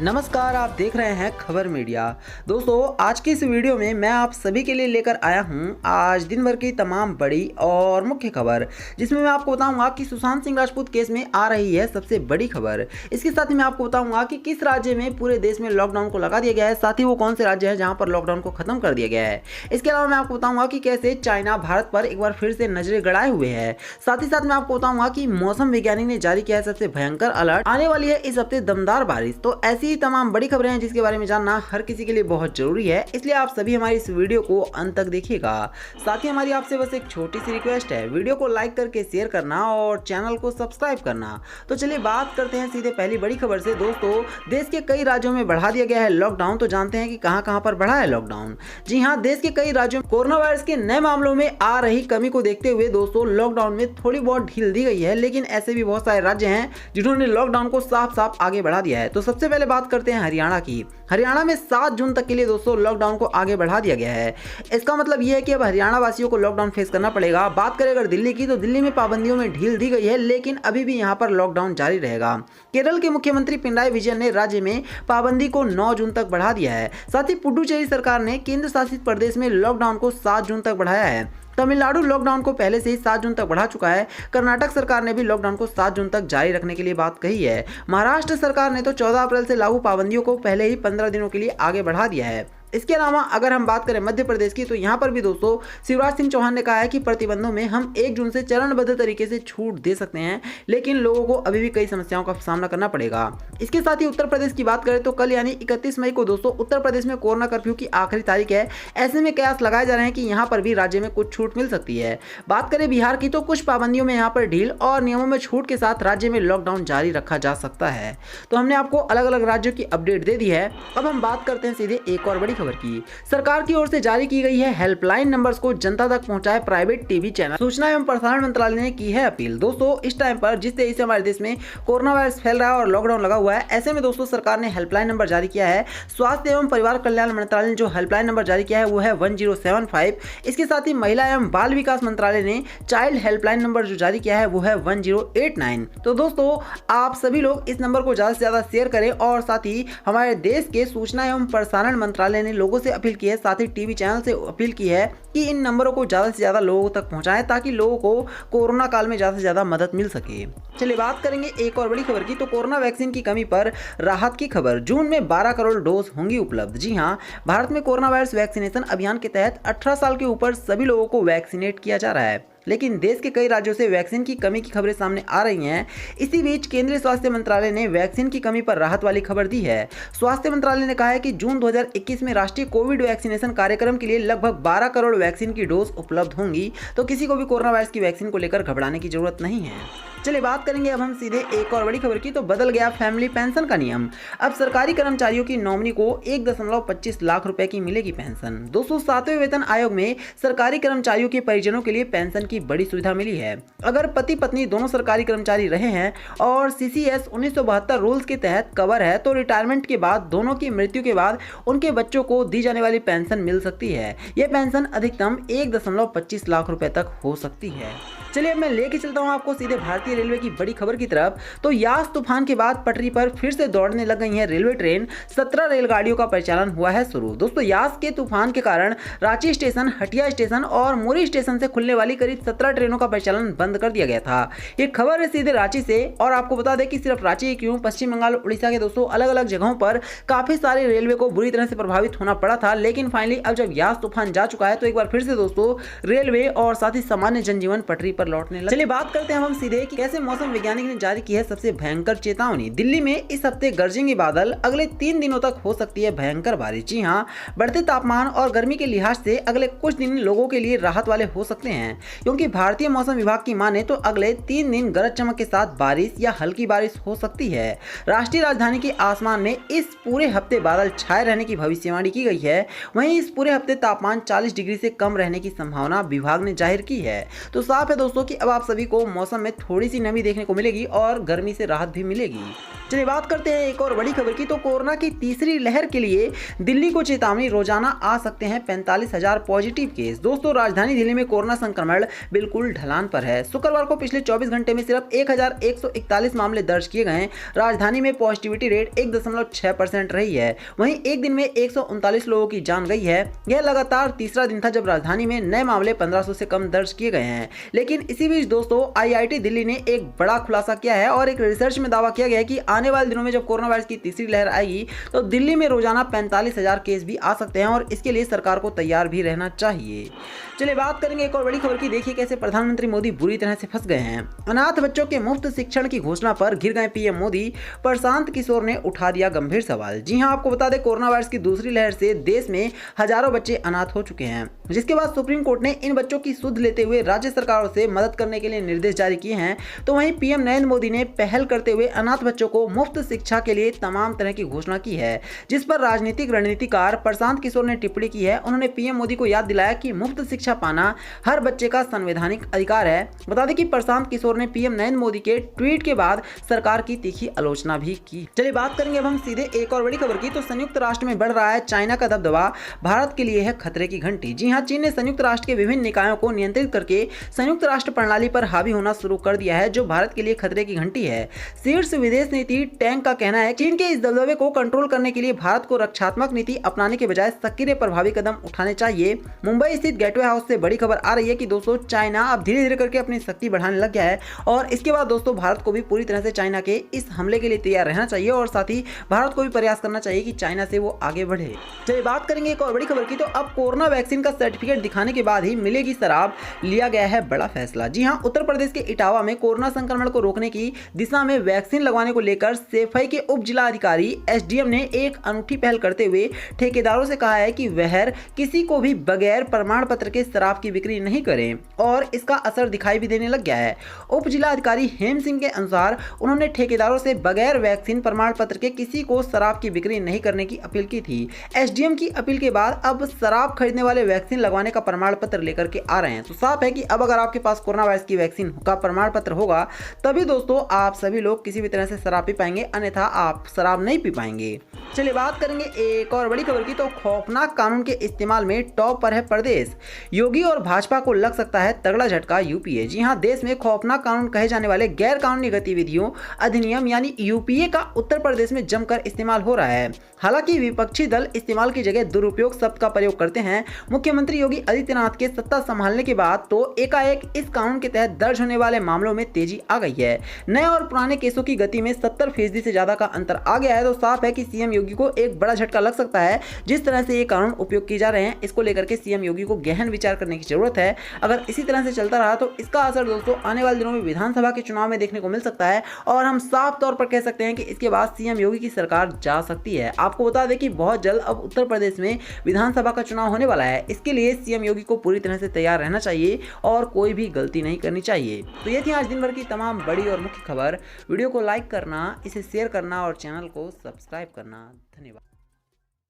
नमस्कार, आप देख रहे हैं खबर मीडिया। दोस्तों, आज की इस वीडियो में मैं आप सभी के लिए लेकर आया हूं आज दिन भर की तमाम बड़ी और मुख्य खबर, जिसमें मैं आपको बताऊंगा कि सुशांत सिंह राजपूत केस में आ रही है सबसे बड़ी खबर। इसके साथ ही मैं आपको बताऊंगा कि किस राज्य में पूरे देश में लॉकडाउन को लगा दिया गया है, साथ ही वो कौन से राज्य है जहां पर लॉकडाउन को खत्म कर दिया गया है। इसके अलावा मैं आपको बताऊंगा कि कैसे चाइना भारत पर एक बार फिर से नजरें गड़ाए हुए है। साथ ही साथ मैं आपको बताऊंगा कि मौसम वैज्ञानिक ने जारी किया है सबसे भयंकर अलर्ट, आने वाली है इस हफ्ते दमदार बारिश। तो ऐसी तमाम बड़ी खबरें हैं जिसके बारे में जानना हर किसी के लिए बहुत जरूरी है, इसलिए आप सभी हमारी इस वीडियो को अंत तक देखिएगा। साथ ही हमारी आपसे बस एक छोटी सी रिक्वेस्ट है, वीडियो को लाइक करके शेयर करना और चैनल को सब्सक्राइब करना। तो चलिए बात करते हैं सीधे पहली बड़ी खबर से। दोस्तों, देश के कई राज्यों में बढ़ा दिया गया है लॉकडाउन। तो जानते हैं कि कहां पर बढ़ा है लॉकडाउन। जी हां, देश के कई राज्यों में कोरोना वायरस के नए मामलों में आ रही कमी को देखते हुए दोस्तों लॉकडाउन में थोड़ी बहुत ढील दी गई है, लेकिन ऐसे भी बहुत सारे राज्य हैं जिन्होंने लॉकडाउन को साफ साफ आगे बढ़ा दिया है। तो सबसे पहले बात करते हैं हरियाणा की। हरियाणा में 7 जून तक के लिए दोस्तों लॉकडाउन को आगे बढ़ा दिया गया है। इसका मतलब यह है कि अब हरियाणा वासियों को लॉकडाउन फेस करना पड़ेगा। बात करें अगर दिल्ली की, तो दिल्ली में पाबंदियों में ढील दी गई है, लेकिन अभी भी यहां पर लॉकडाउन जारी रहेगा। केरल के मुख्यमंत्री पिनराई विजयन ने राज्य में पाबंदी को 9 जून तक बढ़ा दिया है। साथ ही पुडुचेरी सरकार ने केंद्र शासित प्रदेश में लॉकडाउन को 7 जून तक बढ़ाया है। तमिलनाडु लॉकडाउन को पहले से ही 7 जून तक बढ़ा चुका है। कर्नाटक सरकार ने भी लॉकडाउन को 7 जून तक जारी रखने के लिए बात कही है। महाराष्ट्र सरकार ने तो 14 अप्रैल से लागू पाबंदियों को पहले ही 15 दिनों के लिए आगे बढ़ा दिया है। इसके अलावा अगर हम बात करें मध्य प्रदेश की, तो यहाँ पर भी दोस्तों शिवराज सिंह चौहान ने कहा है कि प्रतिबंधों में हम 1 जून से चरणबद्ध तरीके से छूट दे सकते हैं, लेकिन लोगों को अभी भी कई समस्याओं का सामना करना पड़ेगा। इसके साथ ही उत्तर प्रदेश की बात करें तो कल यानी 31 मई को दोस्तों उत्तर प्रदेश में कोरोना कर्फ्यू की आखिरी तारीख है। ऐसे में कयास लगाए जा रहे हैं कि यहाँ पर भी राज्य में कुछ छूट मिल सकती है। बात करें बिहार की, तो कुछ पाबंदियों में यहाँ पर ढील और नियमों में छूट के साथ राज्य में लॉकडाउन जारी रखा जा सकता है। तो हमने आपको अलग अलग राज्यों की अपडेट दे दी है। अब हम बात करते हैं सीधे एक और बड़ी खबर की। सरकार की ओर से जारी की गई है हेल्पलाइन नंबर्स को जनता तक पहुंचाए प्राइवेट टीवी चैनल। सूचना एवं प्रसारण मंत्रालय ने की है अपील। दोस्तों, इस टाइम पर जिस तेजी से हमारे देश में कोरोना वायरस फैल रहा है और लॉकडाउन लगा हुआ है, ऐसे में दोस्तों सरकार ने हेल्पलाइन नंबर जारी किया है। स्वास्थ्य एवं परिवार कल्याण मंत्रालय ने जो हेल्पलाइन नंबर जारी किया है वो है 1075। इसके साथ ही महिला एवं बाल विकास मंत्रालय ने चाइल्ड हेल्पलाइन नंबर जो जारी किया है वो है 1089। तो दोस्तों, आप सभी लोग इस नंबर को ज्यादा से ज्यादा शेयर करें और साथ ही हमारे देश के सूचना एवं प्रसारण मंत्रालय ने लोगों से अपील की है, साथ ही टीवी चैनल से अपील की है कि इन नंबरों को ज्यादा से ज्यादा लोगों तक पहुंचाएं, ताकि लोगों को कोरोना काल में ज्यादा से ज्यादा मदद मिल सके। चलिए बात करेंगे एक और बड़ी खबर की। तो कोरोना वैक्सीन की कमी पर राहत की खबर। जून में 12 करोड़ डोज होंगी उपलब्ध। जी हां, भारत में कोरोना वायरस वैक्सीनेशन अभियान के तहत 18 साल के ऊपर सभी लोगों को वैक्सीनेट किया जा रहा है, लेकिन देश के कई राज्यों से वैक्सीन की कमी की खबरें सामने आ रही हैं। इसी बीच केंद्रीय स्वास्थ्य मंत्रालय ने वैक्सीन की कमी पर राहत वाली खबर दी है। स्वास्थ्य मंत्रालय ने कहा है कि जून 2021 में राष्ट्रीय कोविड वैक्सीनेशन कार्यक्रम के लिए लगभग 12 करोड़ वैक्सीन की डोज उपलब्ध होंगी। तो किसी को भी कोरोना वायरस की वैक्सीन को लेकर घबराने की जरूरत नहीं है। चलिए बात करेंगे अब हम सीधे एक और बड़ी खबर की। तो बदल गया फैमिली पेंशन का नियम। अब सरकारी कर्मचारियों की नॉमिनी को 1.25 लाख रुपए की मिलेगी पेंशन। दोस्तों, 7वें वेतन आयोग में सरकारी कर्मचारियों के परिजनों के लिए पेंशन की बड़ी सुविधा मिली है। अगर पति पत्नी दोनों सरकारी कर्मचारी रहे हैं और CCS 1972 रूल्स के तहत कवर है, तो रिटायरमेंट के बाद दोनों की मृत्यु के बाद उनके बच्चों को दी जाने वाली पेंशन मिल सकती है। यह पेंशन अधिकतम 1.25 लाख रुपए तक हो सकती है। चलिए अब मैं लेके चलता हूं आपको सीधे भारतीय रेलवे की बड़ी खबर की तरफ। तो यास तूफान के बाद पटरी पर फिर से दौड़ने लग गई है रेलवे ट्रेन। 17 रेलगाड़ियों का परिचालन हुआ है शुरू। दोस्तों, यास के तूफान के कारण रांची स्टेशन, हटिया स्टेशन और मुरी स्टेशन से खुलने वाली करीब 17 ट्रेनों का परिचालन बंद कर दिया गया था। ये खबर है सीधे रांची से, और आपको बता दें कि सिर्फ रांची ही क्यों, पश्चिम बंगाल, उड़ीसा के दोस्तों अलग अलग जगहों पर काफी सारे रेलवे को बुरी तरह से प्रभावित होना पड़ा था। लेकिन फाइनली अब जब यास तूफान जा चुका है, तो एक बार फिर से दोस्तों रेलवे और साथ ही सामान्य जनजीवन पटरी पर लौटने लगा। चलिए बात करते हैं हम सीधे कि कैसे मौसम वैज्ञानिक ने जारी की है सबसे भयंकर चेतावनी। दिल्ली में इस हफ्ते गरजेंगे बादल, अगले 3 दिनों तक हो सकती है भयंकर बारिश। जी हां, बढ़ते तापमान और गर्मी के लिहाज से अगले कुछ दिन लोगों के लिए राहत वाले हो सकते हैं, क्योंकि भारतीय मौसम विभाग की माने तो अगले 3 दिन गरज चमक के साथ बारिश या हल्की बारिश हो सकती है। राष्ट्रीय राजधानी के आसमान में इस पूरे हफ्ते बादल छाए रहने की भविष्यवाणी की गई है। वहीं इस पूरे हफ्ते तापमान 40 डिग्री से कम रहने की संभावना विभाग ने जाहिर की है। तो साफ है दोस्तों दोस्तों कि अब आप सभी को मौसम में थोड़ी सी नमी देखने को मिलेगी और गर्मी से राहत भी मिलेगी। चलिए बात करते हैं एक और बड़ी खबर की। तो कोरोना की तीसरी लहर के लिए दिल्ली को चेतावनी, रोजाना आ सकते हैं 45,000 पॉजिटिव केस। दोस्तों राजधानी दिल्ली में कोरोना संक्रमण बिल्कुल ढलान पर है। शुक्रवार को पिछले 24 घंटे में सिर्फ 1141 मामले दर्ज किए गए। राजधानी में पॉजिटिविटी रेट 1.6% रही है। वहीं एक दिन में 139 लोगों की जान गई है। यह लगातार तीसरा दिन था जब राजधानी में नए मामले 1500 से कम दर्ज किए गए हैं। लेकिन इसी बीच दोस्तों IIT दिल्ली ने एक बड़ा खुलासा किया है और एक रिसर्च में दावा किया गया है कि आने वाले दिनों में जब कोरोना वायरस की तीसरी लहर आएगी तो दिल्ली में रोजाना 45,000 केस भी आ सकते हैं और इसके लिए सरकार को तैयार भी रहना चाहिए। चलिए बात करेंगे एक और बड़ी खबर की। देखिए कैसे प्रधानमंत्री मोदी बुरी तरह से फंस गए हैं। अनाथ बच्चों के मुफ्त शिक्षण की घोषणा पर घिर गए पीएम मोदी। प्रशांत किशोर ने उठा दिया गंभीर सवाल। जी हां, आपको बता दें कोरोना वायरस की दूसरी लहर से देश में हजारों बच्चे अनाथ हो चुके हैं, जिसके बाद सुप्रीम कोर्ट ने इन बच्चों की सुध लेते हुए राज्य सरकारों से मदद करने के लिए निर्देश जारी किए हैं। तो वहीं पीएम नरेंद्र मोदी ने पहल करते हुए अनाथ बच्चों को मुफ्त शिक्षा के लिए तमाम तरह की घोषणा की है, जिस पर राजनीतिक रणनीतिकार प्रशांत किशोर ने टिप्पणी की है। उन्होंने पीएम मोदी को याद दिलाया कि मुफ्त शिक्षा पाना हर बच्चे का संवैधानिक अधिकार है। बता दें कि प्रशांत किशोर ने पीएम नरेंद्र मोदी के ट्वीट के बाद सरकार की तीखी आलोचना भी की। चलिए बात करेंगे अब हम सीधे एक और बड़ी खबर की। तो संयुक्त राष्ट्र में बढ़ रहा है चाइना का दबदबा, भारत के लिए है खतरे की घंटी। जी हां, चीन ने संयुक्त राष्ट्र के विभिन्न निकायों को नियंत्रित करके संयुक्त राष्ट्र प्रणाली पर हावी होना शुरू कर दिया है, जो भारत के लिए खतरे की घंटी है। शीर्ष विदेश नीति टैंक का कहना है चीन के इस दबदबे को कंट्रोल करने के लिए भारत को रक्षात्मक नीति अपनाने के बजाय सक्रिय प्रभावी कदम उठाने चाहिए। मुंबई स्थित गेटवे हाउस से बड़ी खबर आ रही है कि दोस्तों चाइना अब धीरे धीरे करके अपनी शक्ति बढ़ाने लग गया है और इसके बाद दोस्तों भारत को भी पूरी तरह से चाइना के इस हमले के लिए तैयार रहना चाहिए और साथ ही भारत को भी प्रयास करना चाहिए कि चाइना से वो आगे बढ़े। चलिए बात करेंगे एक और बड़ी खबर की। तो अब कोरोना वैक्सीन का सर्टिफिकेट दिखाने के बाद ही मिलेगी शराब, लिया गया है बड़ा फैसला। जी हां, उत्तर प्रदेश के इटावा में कोरोना संक्रमण को रोकने की दिशा में वैक्सीन लगवाने को लेकर सेफई के उप जिला अधिकारी SDM ने एक अनूठी पहल करते हुए ठेकेदारों से कहा है कि वह किसी को भी बगैर प्रमाण पत्र के शराब की बिक्री नहीं करें और इसका असर दिखाई भी देने लग गया है। उप जिला अधिकारी हेम सिंह के अनुसार उन्होंने ठेकेदारों से बगैर वैक्सीन प्रमाण पत्र के किसी को शराब की बिक्री नहीं करने की अपील की थी। SDM की अपील के बाद अब शराब खरीदने वाले वैक्सीन लगवाने का प्रमाण पत्र लेकर के आ रहे हैं। तो साफ है कि अब अगर आपके पास कोरोना वायरस की वैक्सीन का प्रमाण पत्र होगा तभी दोस्तों आप सभी लोग किसी भी तरह से शराब पी पाएंगे, अन्यथा आप शराब नहीं पी पाएंगे। चलिए बात करेंगे एक और बड़ी खबर की। तो खौफनाक कानून के इस्तेमाल में टॉप पर है प्रदेश। योगी और भाजपा को लग सकता है तगड़ा झटका UPA। जी हां, देश में खौफनाक कानून कहे जाने वाले गैर कानूनी गतिविधियों अधिनियम यानी UPA का उत्तर प्रदेश में जमकर इस्तेमाल हो रहा है। हालांकि विपक्षी दल इस्तेमाल की जगह दुरुपयोग शब्द का प्रयोग करते हैं। मुख्यमंत्री योगी आदित्यनाथ के सत्ता संभालने के बाद तो एकाएक इस कानून के तहत दर्ज होने वाले मामलों में तेजी आ गई है। नए और पुराने केसों की गति में 70% से ज्यादा का अंतर आ गया है। तो साफ है कि सीएम योगी को एक बड़ा झटका लग सकता है। जिस तरह से ये कानून उपयोग किए जा रहे हैं, इसको लेकर के सीएम योगी को गहन विचार करने की जरूरत है। अगर इसी तरह से चलता रहा तो इसका असर दोस्तों आने वाले दिनों में विधानसभा के चुनाव में देखने को मिल सकता है और हम साफ तौर पर कह सकते हैं कि इसके बाद सीएम योगी की सरकार जा सकती है। आपको बता दें कि बहुत जल्द अब उत्तर प्रदेश में विधानसभा का चुनाव होने वाला है। इसके लिए सीएम योगी को पूरी तरह से तैयार रहना चाहिए और कोई भी गलती नहीं करनी चाहिए। तो ये थी आज दिन भर की तमाम बड़ी और मुख्य खबर। वीडियो को लाइक करना, इसे शेयर करना और चैनल को सब्सक्राइब करना। धन्यवाद।